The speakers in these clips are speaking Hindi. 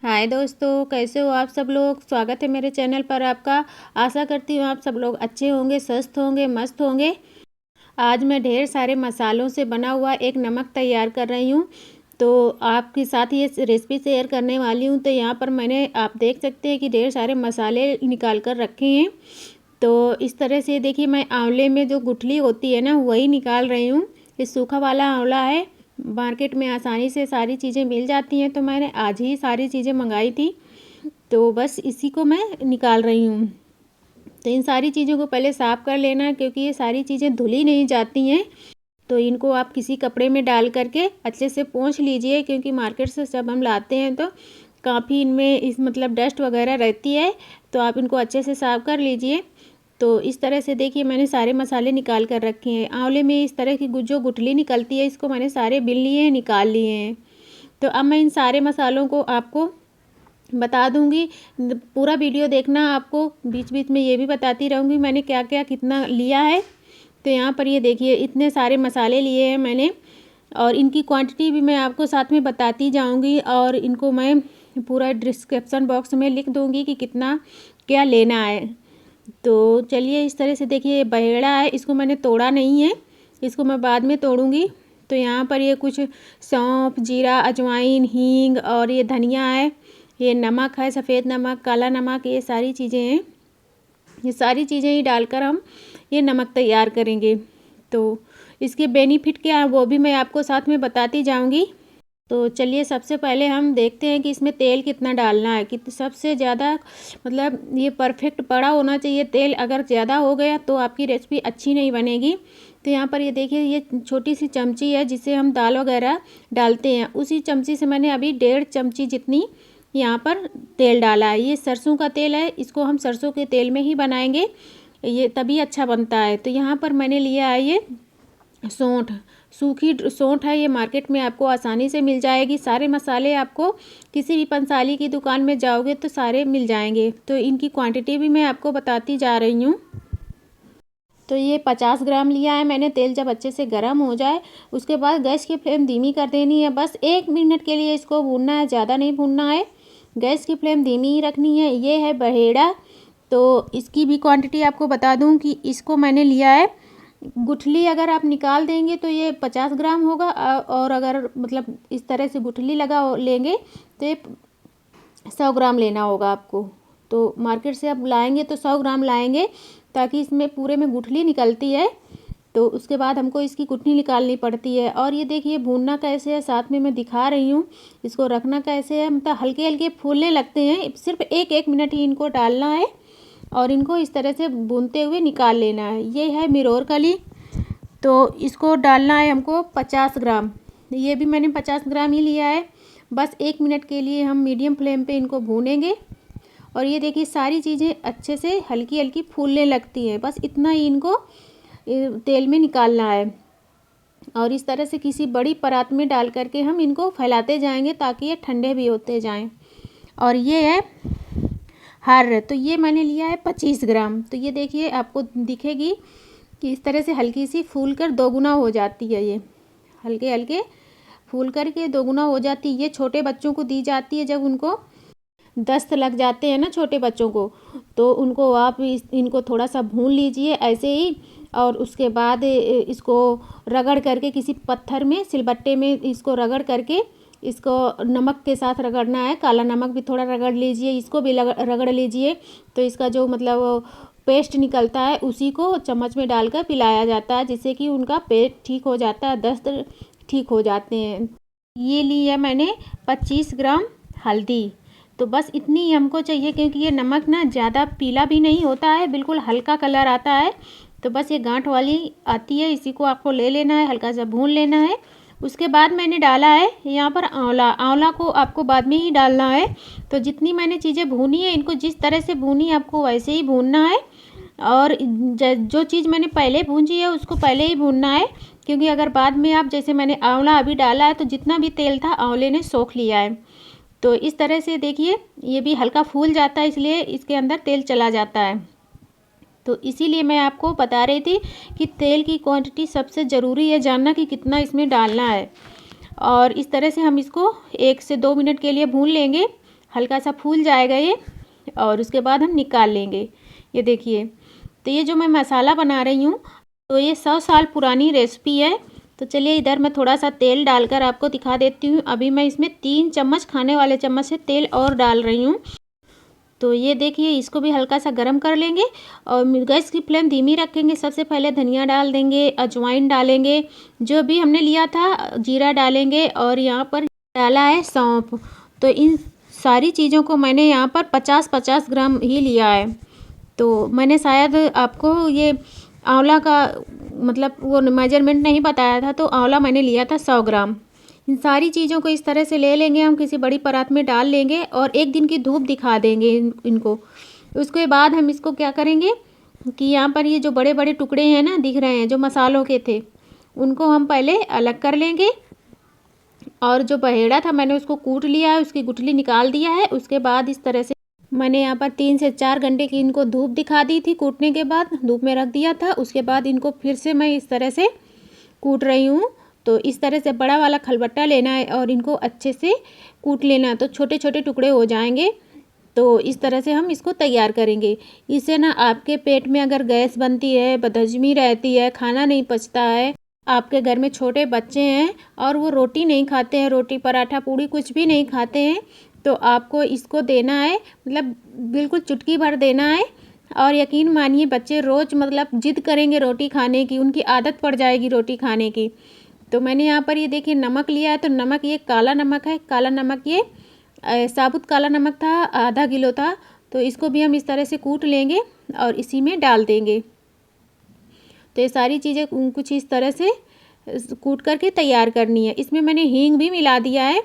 हाय दोस्तों, कैसे हो आप सब लोग। स्वागत है मेरे चैनल पर आपका। आशा करती हूँ आप सब लोग अच्छे होंगे, स्वस्थ होंगे, मस्त होंगे। आज मैं ढेर सारे मसालों से बना हुआ एक नमक तैयार कर रही हूँ। तो आपके साथ ये रेसिपी शेयर करने वाली हूँ। तो यहाँ पर मैंने आप देख सकते हैं कि ढेर सारे मसाले निकाल कर रखे हैं। तो इस तरह से देखिए, मैं आंवले में जो गुठली होती है ना, वही निकाल रही हूँ। ये सूखा वाला आंवला है। मार्केट में आसानी से सारी चीज़ें मिल जाती हैं। तो मैंने आज ही सारी चीज़ें मंगाई थी। तो बस इसी को मैं निकाल रही हूँ। तो इन सारी चीज़ों को पहले साफ़ कर लेना है, क्योंकि ये सारी चीज़ें धुली नहीं जाती हैं। तो इनको आप किसी कपड़े में डाल करके अच्छे से पोंछ लीजिए, क्योंकि मार्केट से जब हम लाते हैं तो काफ़ी इनमें इस मतलब डस्ट वगैरह रहती है। तो आप इनको अच्छे से साफ़ कर लीजिए। तो इस तरह से देखिए, मैंने सारे मसाले निकाल कर रखे हैं। आंवले में इस तरह की जो गुठली निकलती है, इसको मैंने सारे बिन लिए हैं, निकाल लिए हैं। तो अब मैं इन सारे मसालों को आपको बता दूंगी। पूरा वीडियो देखना। आपको बीच बीच में ये भी बताती रहूँगी मैंने क्या क्या कितना लिया है। तो यहाँ पर ये देखिए, इतने सारे मसाले लिए हैं मैंने, और इनकी क्वांटिटी भी मैं आपको साथ में बताती जाऊँगी। और इनको मैं पूरा डिस्क्रिप्शन बॉक्स में लिख दूँगी कि कितना क्या लेना है। तो चलिए, इस तरह से देखिए, ये बहेड़ा है, इसको मैंने तोड़ा नहीं है, इसको मैं बाद में तोड़ूंगी। तो यहाँ पर ये कुछ सौंफ, जीरा, अजवाइन, हींग और ये धनिया है, ये नमक है, सफ़ेद नमक, काला नमक, ये सारी चीज़ें हैं। ये सारी चीज़ें ही डालकर हम ये नमक तैयार करेंगे। तो इसके बेनिफिट क्या है वो भी मैं आपको साथ में बताती जाऊँगी। तो चलिए, सबसे पहले हम देखते हैं कि इसमें तेल कितना डालना है। कि सबसे ज़्यादा मतलब ये परफेक्ट पड़ा होना चाहिए तेल। अगर ज़्यादा हो गया तो आपकी रेसिपी अच्छी नहीं बनेगी। तो यहाँ पर ये देखिए, ये छोटी सी चमची है जिससे हम दाल वगैरह डालते हैं। उसी चमची से मैंने अभी 1.5 चमची जितनी यहाँ पर तेल डाला है। ये सरसों का तेल है, इसको हम सरसों के तेल में ही बनाएंगे, ये तभी अच्छा बनता है। तो यहाँ पर मैंने लिया है ये सौंठ, सूखी सौंठ है। ये मार्केट में आपको आसानी से मिल जाएगी। सारे मसाले आपको किसी भी पंसाली की दुकान में जाओगे तो सारे मिल जाएंगे। तो इनकी क्वांटिटी भी मैं आपको बताती जा रही हूँ। तो ये 50 ग्राम लिया है मैंने। तेल जब अच्छे से गर्म हो जाए, उसके बाद गैस की फ्लेम धीमी कर देनी है। बस 1 मिनट के लिए इसको भूनना है, ज़्यादा नहीं भूनना है। गैस की फ्लेम धीमी ही रखनी है। ये है बहेड़ा। तो इसकी भी क्वांटिटी आपको बता दूं कि इसको मैंने लिया है। गुठली अगर आप निकाल देंगे तो ये 50 ग्राम होगा, और अगर मतलब इस तरह से गुठली लेंगे तो ये 100 ग्राम लेना होगा आपको। तो मार्केट से आप लाएंगे तो 100 ग्राम लाएंगे, ताकि इसमें पूरे में गुठली निकलती है। तो उसके बाद हमको इसकी गुठली निकालनी पड़ती है। और ये देखिए, भूनना कैसे है साथ में मैं दिखा रही हूँ। इसको रखना कैसे है, मतलब हल्के हल्के फूलने लगते हैं। सिर्फ 1-1 मिनट ही इनको डालना है, और इनको इस तरह से भूनते हुए निकाल लेना है। ये है मिरोर कली। तो इसको डालना है हमको 50 ग्राम। ये भी मैंने 50 ग्राम ही लिया है। बस 1 मिनट के लिए हम मीडियम फ्लेम पे इनको भूनेंगे। और ये देखिए, सारी चीज़ें अच्छे से हल्की हल्की फूलने लगती हैं। बस इतना ही इनको तेल में निकालना है। और इस तरह से किसी बड़ी परात में डाल करके हम इनको फैलाते जाएंगे, ताकि ये ठंडे भी होते जाएं। और ये है हार। तो ये मैंने लिया है 25 ग्राम। तो ये देखिए, आपको दिखेगी कि इस तरह से हल्की सी फूल कर दोगुना हो जाती है। ये हल्के हल्के फूल करके दोगुना हो जाती है। ये छोटे बच्चों को दी जाती है, जब उनको दस्त लग जाते हैं ना छोटे बच्चों को, तो उनको आप इनको थोड़ा सा भून लीजिए ऐसे ही। और उसके बाद इसको रगड़ करके किसी पत्थर में, सिलबट्टे में इसको रगड़ करके, इसको नमक के साथ रगड़ना है। काला नमक भी थोड़ा रगड़ लीजिए, इसको भी रगड़ लीजिए। तो इसका जो मतलब पेस्ट निकलता है, उसी को चम्मच में डालकर पिलाया जाता है, जिससे कि उनका पेट ठीक हो जाता है, दस्त ठीक हो जाते हैं। ये ली है मैंने 25 ग्राम हल्दी। तो बस इतनी ही हमको चाहिए, क्योंकि ये नमक ना ज़्यादा पीला भी नहीं होता है, बिल्कुल हल्का कलर आता है। तो बस ये गांठ वाली आती है, इसी को आपको ले लेना है, हल्का सा भून लेना है। उसके बाद मैंने डाला है यहाँ पर आंवला। आंवला को आपको बाद में ही डालना है। तो जितनी मैंने चीज़ें भूनी है, इनको जिस तरह से भूनी है आपको वैसे ही भूनना है। और जो चीज़ मैंने पहले भूंजी है उसको पहले ही भूनना है, क्योंकि अगर बाद में आप, जैसे मैंने आंवला अभी डाला है, तो जितना भी तेल था आंवले ने सोख लिया है। तो इस तरह से देखिए, ये भी हल्का फूल जाता है, इसलिए इसके अंदर तेल चला जाता है। तो इसीलिए मैं आपको बता रही थी कि तेल की क्वांटिटी सबसे ज़रूरी है जानना, कि कितना इसमें डालना है। और इस तरह से हम इसको 1 से 2 मिनट के लिए भून लेंगे हल्का सा फूल जाएगा ये, और उसके बाद हम निकाल लेंगे। ये देखिए, तो ये जो मैं मसाला बना रही हूँ तो ये 100 साल पुरानी रेसिपी है। तो चलिए इधर मैं थोड़ा सा तेल डालकर आपको दिखा देती हूँ। अभी मैं इसमें 3 चम्मच खाने वाले चम्मच से तेल और डाल रही हूँ। तो ये देखिए, इसको भी हल्का सा गर्म कर लेंगे और गैस की फ्लेम धीमी रखेंगे। सबसे पहले धनिया डाल देंगे, अजवाइन डालेंगे, जो भी हमने लिया था जीरा डालेंगे, और यहाँ पर डाला है सौंफ। तो इन सारी चीज़ों को मैंने यहाँ पर 50-50 ग्राम ही लिया है। तो मैंने शायद आपको ये आंवला का मतलब वो मेजरमेंट नहीं बताया था, तो आंवला मैंने लिया था 100 ग्राम। इन सारी चीज़ों को इस तरह से ले लेंगे, हम किसी बड़ी परात में डाल लेंगे और 1 दिन की धूप दिखा देंगे इनको। उसके बाद हम इसको क्या करेंगे कि यहाँ पर ये जो बड़े बड़े टुकड़े हैं ना, दिख रहे हैं जो मसालों के थे, उनको हम पहले अलग कर लेंगे। और जो बहेड़ा था मैंने उसको कूट लिया है, उसकी गुठली निकाल दिया है। उसके बाद इस तरह से मैंने यहाँ पर 3 से 4 घंटे की इनको धूप दिखा दी थी, कूटने के बाद धूप में रख दिया था। उसके बाद इनको फिर से मैं इस तरह से कूट रही हूँ। तो इस तरह से बड़ा वाला खलबट्टा लेना है और इनको अच्छे से कूट लेना है, तो छोटे छोटे टुकड़े हो जाएंगे। तो इस तरह से हम इसको तैयार करेंगे। इससे ना आपके पेट में अगर गैस बनती है, बदहजमी रहती है, खाना नहीं पचता है, आपके घर में छोटे बच्चे हैं और वो रोटी नहीं खाते हैं, रोटी पराठा पूड़ी कुछ भी नहीं खाते हैं, तो आपको इसको देना है, मतलब बिल्कुल चुटकी भर देना है। और यकीन मानिए बच्चे रोज़ मतलब जिद करेंगे रोटी खाने की, उनकी आदत पड़ जाएगी रोटी खाने की। तो मैंने यहाँ पर ये देखिए नमक लिया है, तो नमक ये काला नमक है। काला नमक ये साबुत काला नमक था, आधा किलो था। तो इसको भी हम इस तरह से कूट लेंगे और इसी में डाल देंगे। तो ये सारी चीज़ें कुछ इस तरह से कूट करके तैयार करनी है। इसमें मैंने हींग भी मिला दिया है।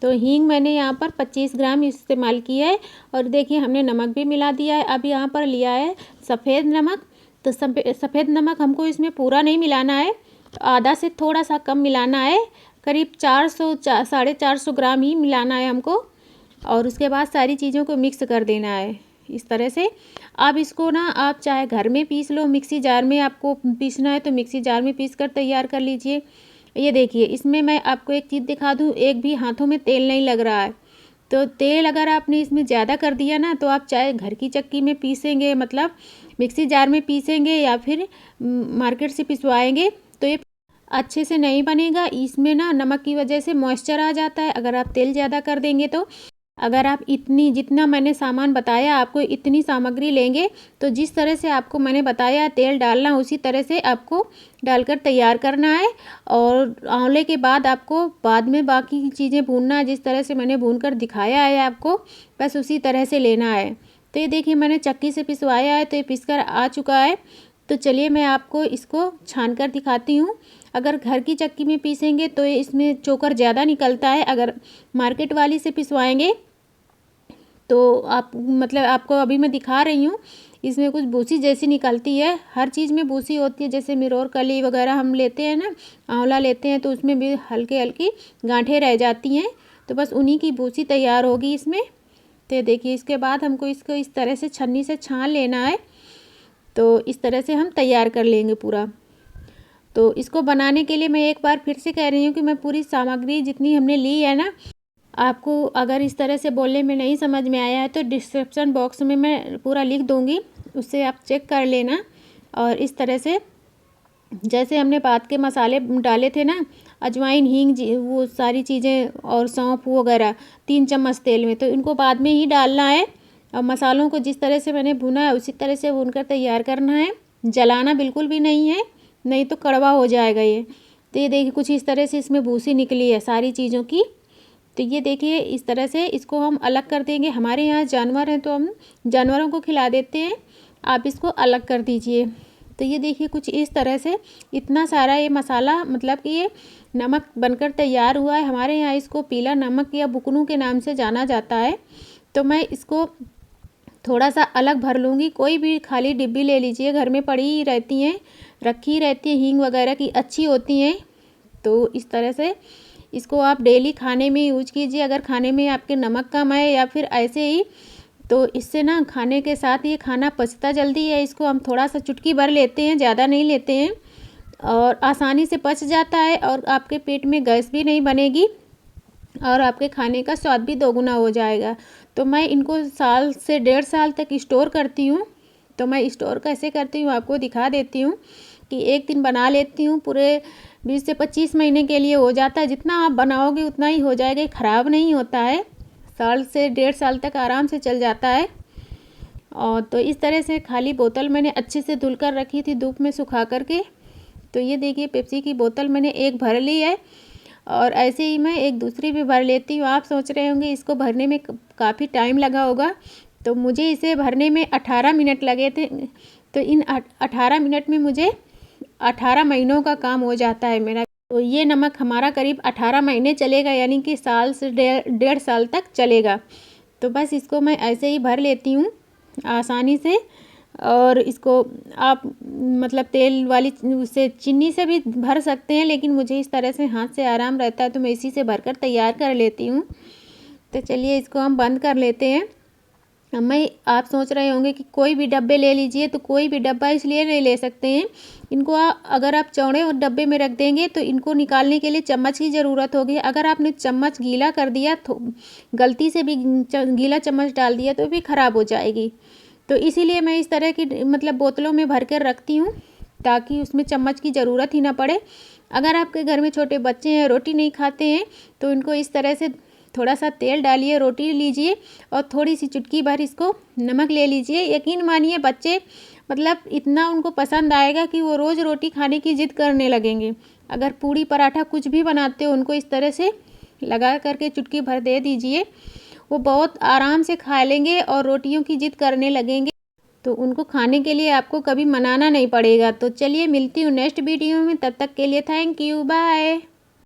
तो हींग मैंने यहाँ पर 25 ग्राम इस्तेमाल किया है। और देखिए हमने नमक भी मिला दिया है। अब यहाँ पर लिया है सफ़ेद नमक। तो सफ़ेद नमक हमको इसमें पूरा नहीं मिलाना है, तो आधा से थोड़ा सा कम मिलाना है, करीब 400-450 ग्राम ही मिलाना है हमको। और उसके बाद सारी चीज़ों को मिक्स कर देना है इस तरह से। अब इसको ना आप चाहे घर में पीस लो, मिक्सी जार में आपको पीसना है तो मिक्सी जार में पीस कर तैयार कर लीजिए। ये देखिए, इसमें मैं आपको एक चीज़ दिखा दूँ, एक भी हाथों में तेल नहीं लग रहा है। तो तेल अगर आपने इसमें ज़्यादा कर दिया ना, तो आप चाहे घर की चक्की में पीसेंगे, मतलब मिक्सी जार में पीसेंगे या फिर मार्केट से पिसवाएंगे, तो ये अच्छे से नहीं बनेगा। इसमें ना नमक की वजह से मॉइस्चर आ जाता है अगर आप तेल ज़्यादा कर देंगे तो। अगर आप जितना मैंने सामान बताया आपको इतनी सामग्री लेंगे, तो जिस तरह से आपको मैंने बताया तेल डालना, उसी तरह से आपको डालकर तैयार करना है। और आंवले के बाद आपको बाद में बाकी की चीज़ें भूनना है, जिस तरह से मैंने भून कर दिखाया है आपको, बस उसी तरह से लेना है। तो ये देखिए मैंने चक्की से पिसवाया है, तो ये पिस कर आ चुका है। तो चलिए मैं आपको इसको छान कर दिखाती हूँ। अगर घर की चक्की में पीसेंगे तो इसमें चोकर ज़्यादा निकलता है, अगर मार्केट वाली से पिसवाएंगे तो आप मतलब आपको अभी मैं दिखा रही हूँ, इसमें कुछ भूसी जैसी निकलती है। हर चीज़ में भूसी होती है, जैसे मिरोर कली वगैरह हम लेते हैं ना, आंवला लेते हैं, तो उसमें भी हल्की हल्की गांठें रह जाती हैं, तो बस उन्हीं की भूसी तैयार होगी इसमें। तो देखिए इसके बाद हमको इसको इस तरह से छन्नी से छान लेना है। तो इस तरह से हम तैयार कर लेंगे पूरा। तो इसको बनाने के लिए मैं एक बार फिर से कह रही हूँ कि मैं पूरी सामग्री जितनी हमने ली है ना, आपको अगर इस तरह से बोलने में नहीं समझ में आया है तो डिस्क्रिप्शन बॉक्स में मैं पूरा लिख दूँगी, उससे आप चेक कर लेना। और इस तरह से जैसे हमने बात के मसाले डाले थे ना, अजवाइन, हींग, वो सारी चीज़ें और सौंफ वगैरह 3 चम्मच तेल में, तो इनको बाद में ही डालना है। और मसालों को जिस तरह से मैंने भुना है उसी तरह से भून कर तैयार करना है, जलाना बिल्कुल भी नहीं है, नहीं तो कड़वा हो जाएगा ये। तो ये देखिए कुछ इस तरह से इसमें भूसी निकली है सारी चीज़ों की। तो ये देखिए इस तरह से इसको हम अलग कर देंगे। हमारे यहाँ जानवर हैं तो हम जानवरों को खिला देते हैं, आप इसको अलग कर दीजिए। तो ये देखिए कुछ इस तरह से इतना सारा ये मसाला, मतलब कि ये नमक बनकर तैयार हुआ है। हमारे यहाँ इसको पीला नमक या बुकनू के नाम से जाना जाता है। तो मैं इसको थोड़ा सा अलग भर लूँगी। कोई भी खाली डिब्बी ले लीजिए, घर में पड़ी ही रहती हैं, रखी रहती है, हींग वगैरह की अच्छी होती हैं। तो इस तरह से इसको आप डेली खाने में यूज कीजिए। अगर खाने में आपके नमक कम है या फिर ऐसे ही, तो इससे ना खाने के साथ ये खाना पचता जल्दी है। इसको हम थोड़ा सा चुटकी भर लेते हैं, ज़्यादा नहीं लेते हैं, और आसानी से पच जाता है और आपके पेट में गैस भी नहीं बनेगी। और आपके खाने का स्वाद भी दोगुना हो जाएगा। तो मैं इनको साल से 1.5 साल तक स्टोर करती हूँ। तो मैं स्टोर कैसे करती हूँ आपको दिखा देती हूँ कि एक दिन बना लेती हूँ, पूरे 20 से 25 महीने के लिए हो जाता है। जितना आप बनाओगे उतना ही हो जाएगा, ख़राब नहीं होता है। साल से 1.5 साल तक आराम से चल जाता है। और तो इस तरह से खाली बोतल मैंने अच्छे से धुल कर रखी थी धूप में सुखा करके। तो ये देखिए पेप्सी की बोतल मैंने एक भर ली है, और ऐसे ही मैं एक दूसरी भी भर लेती हूँ। आप सोच रहे होंगे इसको भरने में काफ़ी टाइम लगा होगा, तो मुझे इसे भरने में 18 मिनट लगे थे। तो इन 18 मिनट में मुझे 18 महीनों का काम हो जाता है मेरा। तो ये नमक हमारा करीब 18 महीने चलेगा, यानी कि साल से 1.5 साल तक चलेगा। तो बस इसको मैं ऐसे ही भर लेती हूँ आसानी से। और इसको आप मतलब तेल वाली उससे चीनी से भी भर सकते हैं, लेकिन मुझे इस तरह से हाथ से आराम रहता है तो मैं इसी से भरकर तैयार कर लेती हूँ। तो चलिए इसको हम बंद कर लेते हैं। आप सोच रहे होंगे कि कोई भी डब्बे ले लीजिए, तो कोई भी डब्बा इसलिए नहीं ले सकते हैं, इनको अगर आप चौड़े और डब्बे में रख देंगे तो इनको निकालने के लिए चम्मच की ज़रूरत होगी। अगर आपने चम्मच गीला कर दिया तो गलती से भी गीला चम्मच डाल दिया तो भी ख़राब हो जाएगी। तो इसीलिए मैं इस तरह की मतलब बोतलों में भर कर रखती हूँ, ताकि उसमें चम्मच की ज़रूरत ही ना पड़े। अगर आपके घर में छोटे बच्चे हैं, रोटी नहीं खाते हैं, तो इनको इस तरह से थोड़ा सा तेल डालिए, रोटी लीजिए और थोड़ी सी चुटकी भर इसको नमक ले लीजिए। यकीन मानिए बच्चे मतलब इतना उनको पसंद आएगा कि वो रोज़ रोटी खाने की ज़िद करने लगेंगे। अगर पूड़ी पराठा कुछ भी बनाते हो उनको इस तरह से लगा करके चुटकी भर दे दीजिए, वो बहुत आराम से खा लेंगे और रोटियों की ज़िद करने लगेंगे। तो उनको खाने के लिए आपको कभी मनाना नहीं पड़ेगा। तो चलिए मिलती हूँ नेक्स्ट वीडियो में, तब तक के लिए थैंक यू, बाय।